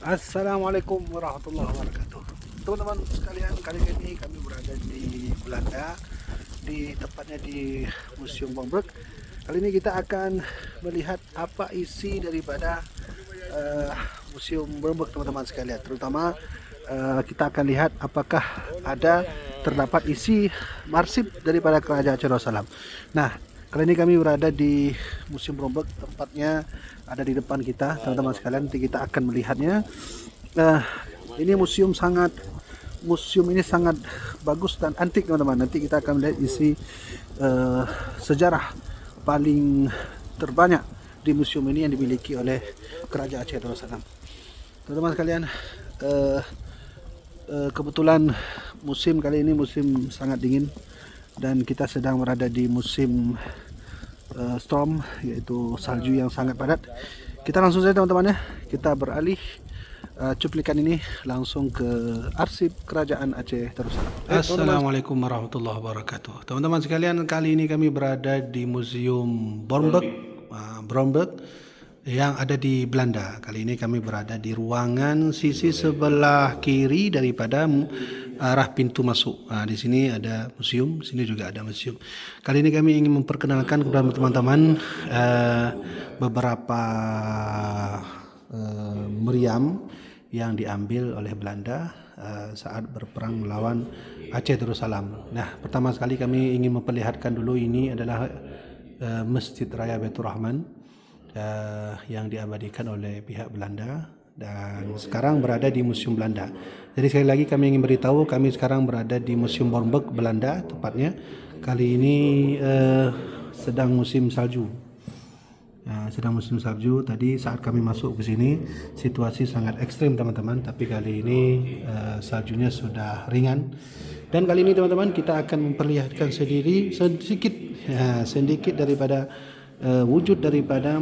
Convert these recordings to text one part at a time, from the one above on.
Assalamualaikum warahmatullahi wabarakatuh. Teman-teman sekalian, kali ini kami berada di Belanda, tepatnya di Museum Bomberg. Kali ini kita akan melihat apa isi daripada Museum Bomberg, teman-teman sekalian. Terutama kita akan lihat apakah terdapat isi arsip daripada Kerajaan Aceh Darussalam. Nah, kali ini kami berada di Museum Bomberg, tempatnya ada di depan kita, teman-teman sekalian. Nanti kita akan melihatnya. Nah, ini museum ini sangat bagus dan antik, teman-teman. Nanti kita akan melihat isi sejarah paling terbanyak di museum ini yang dimiliki oleh Kerajaan Aceh Darussalam. Teman-teman sekalian, kebetulan musim kali ini musim sangat dingin dan kita sedang berada di musim storm, yaitu salju yang sangat padat. Kita langsung saja, teman-teman, ya, kita beralih cuplikan ini langsung ke arsip Kerajaan Aceh Darussalam. Assalamualaikum warahmatullahi wabarakatuh. Teman-teman sekalian, kali ini kami berada di Museum Bromberg yang ada di Belanda. Kali ini kami berada di ruangan sisi sebelah kiri daripada arah pintu masuk. Nah, di sini ada museum, sini juga ada museum. Kali ini kami ingin memperkenalkan kepada teman-teman beberapa meriam yang diambil oleh Belanda saat berperang melawan Aceh Darussalam. Nah, pertama sekali kami ingin memperlihatkan dulu, ini adalah Masjid Raya Baitur Rahman yang diabadikan oleh pihak Belanda dan sekarang berada di Museum Belanda. Jadi sekali lagi kami ingin beritahu, kami sekarang berada di Museum Bomberg Belanda tepatnya. Kali ini sedang musim salju. Sedang musim salju. Tadi saat kami masuk ke sini situasi sangat ekstrim, teman-teman, tapi kali ini saljunya sudah ringan. Dan kali ini, teman-teman, kita akan memperlihatkan sedikit daripada wujud daripada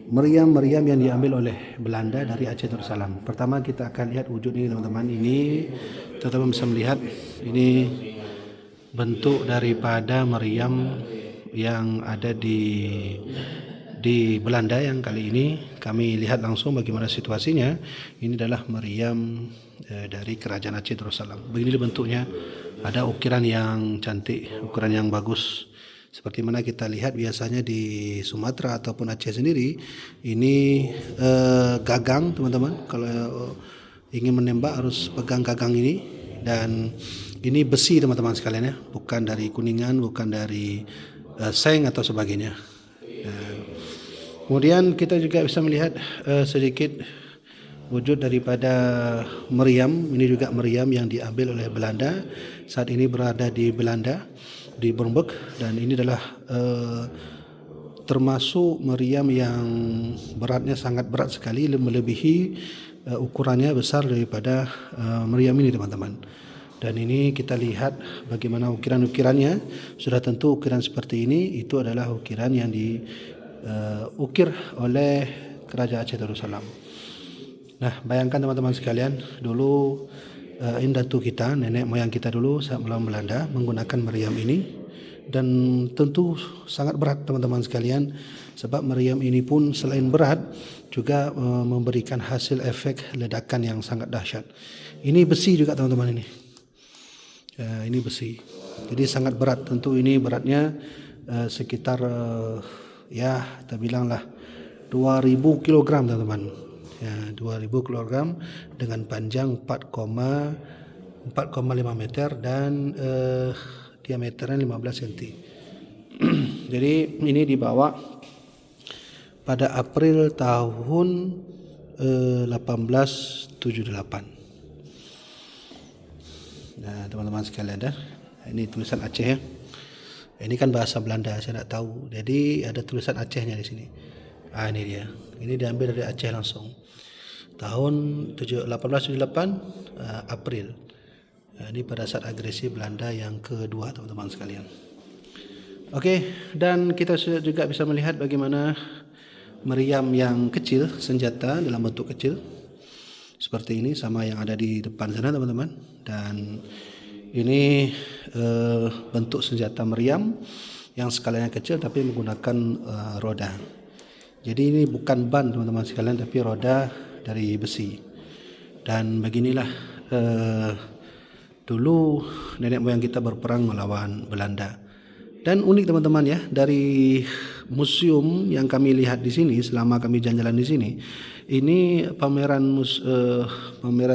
meriam-meriam yang diambil oleh Belanda dari Aceh Darussalam. Pertama kita akan lihat wujud ini, teman-teman. Ini teman-teman bisa melihat, ini bentuk daripada meriam yang ada di Belanda yang kali ini kami lihat langsung bagaimana situasinya. Ini adalah meriam dari Kerajaan Aceh Darussalam. Begini bentuknya, ada ukiran yang cantik, ukiran yang bagus. Seperti mana kita lihat biasanya di Sumatera ataupun Aceh sendiri, ini gagang, teman-teman. Kalau ingin menembak harus pegang gagang ini, dan ini besi, teman-teman sekalian, ya, bukan dari kuningan, bukan dari seng atau sebagainya. Kemudian kita juga bisa melihat sedikit wujud daripada meriam. Ini juga meriam yang diambil oleh Belanda, saat ini berada di Belanda, di Bomberg, dan ini adalah termasuk meriam yang beratnya sangat berat sekali, melebihi ukurannya besar daripada meriam ini, teman-teman. Dan ini kita lihat bagaimana ukiran-ukirannya. Sudah tentu ukiran seperti ini itu adalah ukiran yang diukir oleh Kerajaan Aceh Darussalam. Nah, bayangkan, teman-teman sekalian, dulu indatu kita, nenek moyang kita dulu saat melawan Belanda menggunakan meriam ini, dan tentu sangat berat, teman-teman sekalian, sebab meriam ini pun selain berat juga memberikan hasil efek ledakan yang sangat dahsyat. Ini besi juga, teman-teman, ini besi, jadi sangat berat. Tentu ini beratnya sekitar ya kita bilanglah 2000 kg, teman-teman. Ya, 2000 kg dengan panjang 4,5 meter dan diameternya 15 cm. Jadi ini dibawa pada April tahun 1878. Nah, teman-teman sekalian, ini tulisan Aceh, ya. Ini kan bahasa Belanda, saya tidak tahu. Jadi ada tulisan Acehnya di sini. Ini dia. Ini diambil dari Aceh langsung. Tahun 1878 April. Ini pada saat agresi Belanda yang kedua, teman-teman sekalian. Oke, dan kita juga bisa melihat bagaimana meriam yang kecil, senjata dalam bentuk kecil seperti ini, sama yang ada di depan sana, teman-teman. Dan ini bentuk senjata meriam yang skalanya kecil tapi menggunakan roda. Jadi ini bukan ban teman-teman sekalian, tapi roda dari besi. Dan beginilah dulu nenek moyang kita berperang melawan Belanda. Dan unik teman-teman ya, dari museum yang kami lihat di sini selama kami jalan-jalan di sini, ini pameran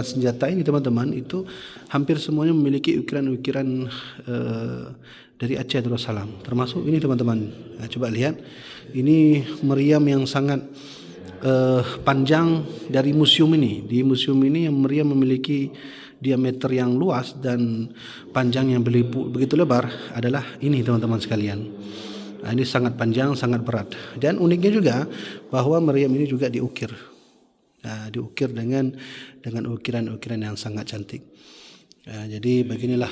senjata ini teman-teman, itu hampir semuanya memiliki ukiran-ukiran dari Aceh Darussalam. Termasuk ini teman-teman. Nah, coba lihat, ini meriam yang sangat panjang dari museum ini. Di museum ini yang meriam memiliki diameter yang luas dan panjang yang begitu lebar adalah ini teman-teman sekalian. Nah, ini sangat panjang, sangat berat. Dan uniknya juga bahwa meriam ini juga diukir. Nah, diukir dengan ukiran-ukiran yang sangat cantik. Nah, jadi beginilah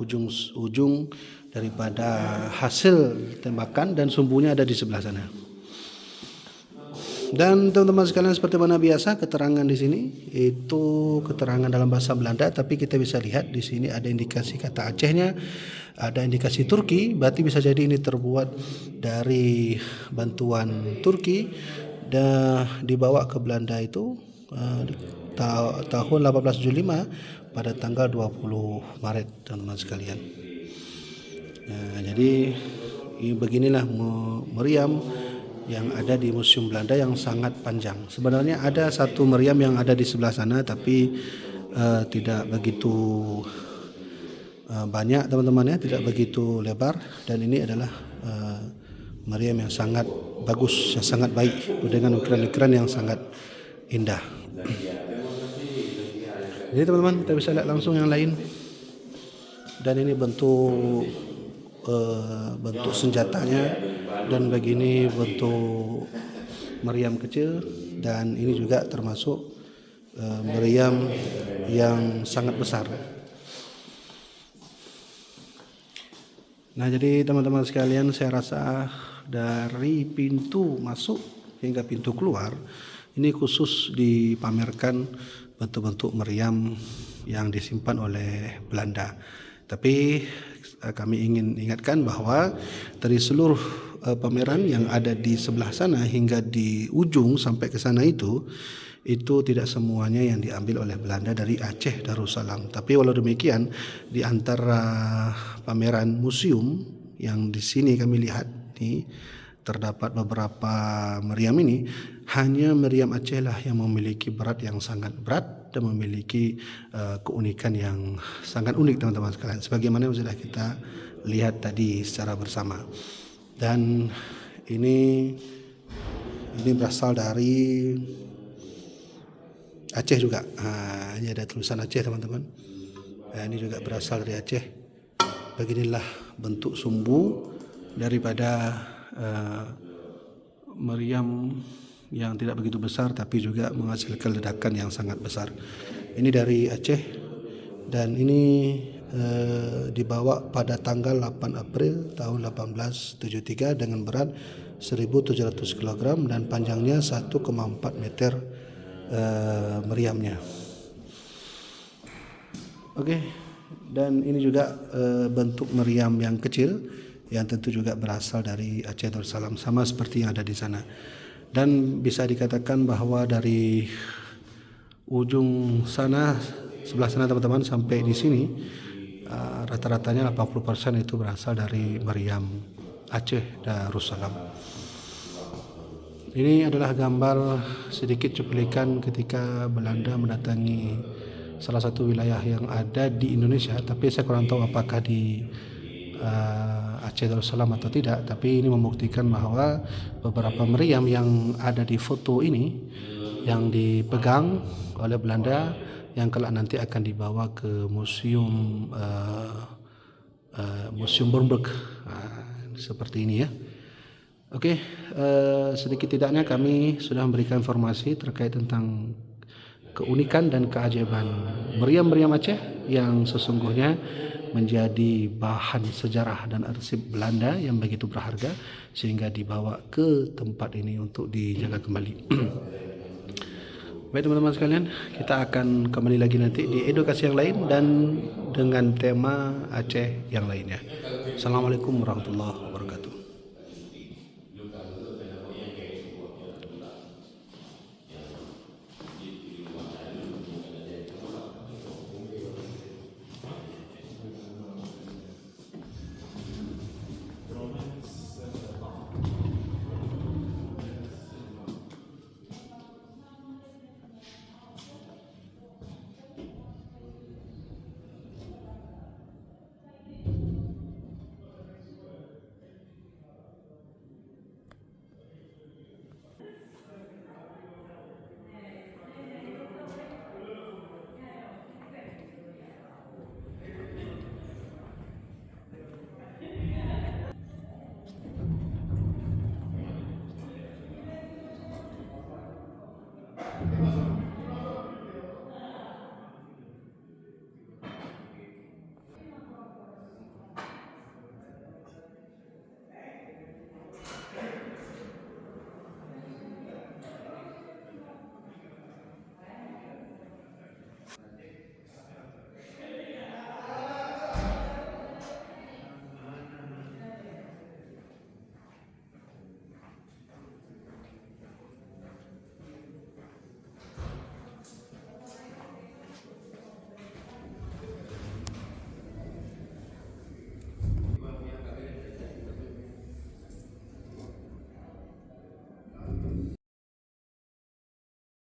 ujung daripada hasil tembakan, dan sumbunya ada di sebelah sana. Dan teman-teman sekalian, seperti mana biasa keterangan di sini itu keterangan dalam bahasa Belanda, tapi kita bisa lihat di sini ada indikasi kata Acehnya, ada indikasi Turki, berarti bisa jadi ini terbuat dari bantuan Turki dan dibawa ke Belanda itu tahun 1875 pada tanggal 20 Maret teman-teman sekalian. Nah, jadi beginilah meriam yang ada di Museum Belanda yang sangat panjang. Sebenarnya ada satu meriam yang ada di sebelah sana, tapi tidak begitu banyak teman-teman ya, tidak begitu lebar. Dan ini adalah meriam yang sangat bagus, yang sangat baik, dengan ukiran-ukiran yang sangat indah. Jadi teman-teman, kita bisa lihat langsung yang lain. Dan ini bentuk senjatanya, dan begini bentuk meriam kecil, dan ini juga termasuk meriam yang sangat besar. Nah, jadi teman-teman sekalian, saya rasa dari pintu masuk hingga pintu keluar ini khusus dipamerkan bentuk-bentuk meriam yang disimpan oleh Belanda. Tapi kami ingin ingatkan bahwa dari seluruh pameran yang ada di sebelah sana hingga di ujung sampai ke sana itu tidak semuanya yang diambil oleh Belanda dari Aceh Darussalam. Tapi walau demikian, di antara pameran museum yang di sini kami lihat nih, terdapat beberapa meriam ini, hanya meriam Aceh lah yang memiliki berat yang sangat berat dan memiliki keunikan yang sangat unik teman-teman sekalian, sebagaimana sudah kita lihat tadi secara bersama. Dan ini berasal dari Aceh juga. Ini ada tulisan Aceh teman-teman. Ini juga berasal dari Aceh. Beginilah bentuk sumbu daripada meriam yang tidak begitu besar, tapi juga menghasilkan ledakan yang sangat besar. Ini dari Aceh, dan ini dibawa pada tanggal 8 April tahun 1873 dengan berat 1.700 kg dan panjangnya 1,4 meter meriamnya. Oke, dan ini juga bentuk meriam yang kecil yang tentu juga berasal dari Aceh Darussalam, sama seperti yang ada di sana. Dan bisa dikatakan bahwa dari ujung sana, sebelah sana teman-teman, sampai di sini rata-ratanya 80% itu berasal dari meriam Aceh Darussalam. Ini adalah gambar sedikit cuplikan ketika Belanda mendatangi salah satu wilayah yang ada di Indonesia, tapi saya kurang tahu apakah di Aceh Darussalam atau tidak. Tapi ini membuktikan bahwa beberapa meriam yang ada di foto ini yang dipegang oleh Belanda, yang kelak nanti akan dibawa ke museum Bornberg seperti ini ya. Oke, sedikit tidaknya kami sudah memberikan informasi terkait tentang keunikan dan keajaiban meriam-meriam Aceh yang sesungguhnya menjadi bahan sejarah dan arsip Belanda yang begitu berharga, sehingga dibawa ke tempat ini untuk dijaga kembali. Baik teman-teman sekalian, kita akan kembali lagi nanti di edukasi yang lain dan dengan tema Aceh yang lainnya. Assalamualaikum warahmatullahi wabarakatuh.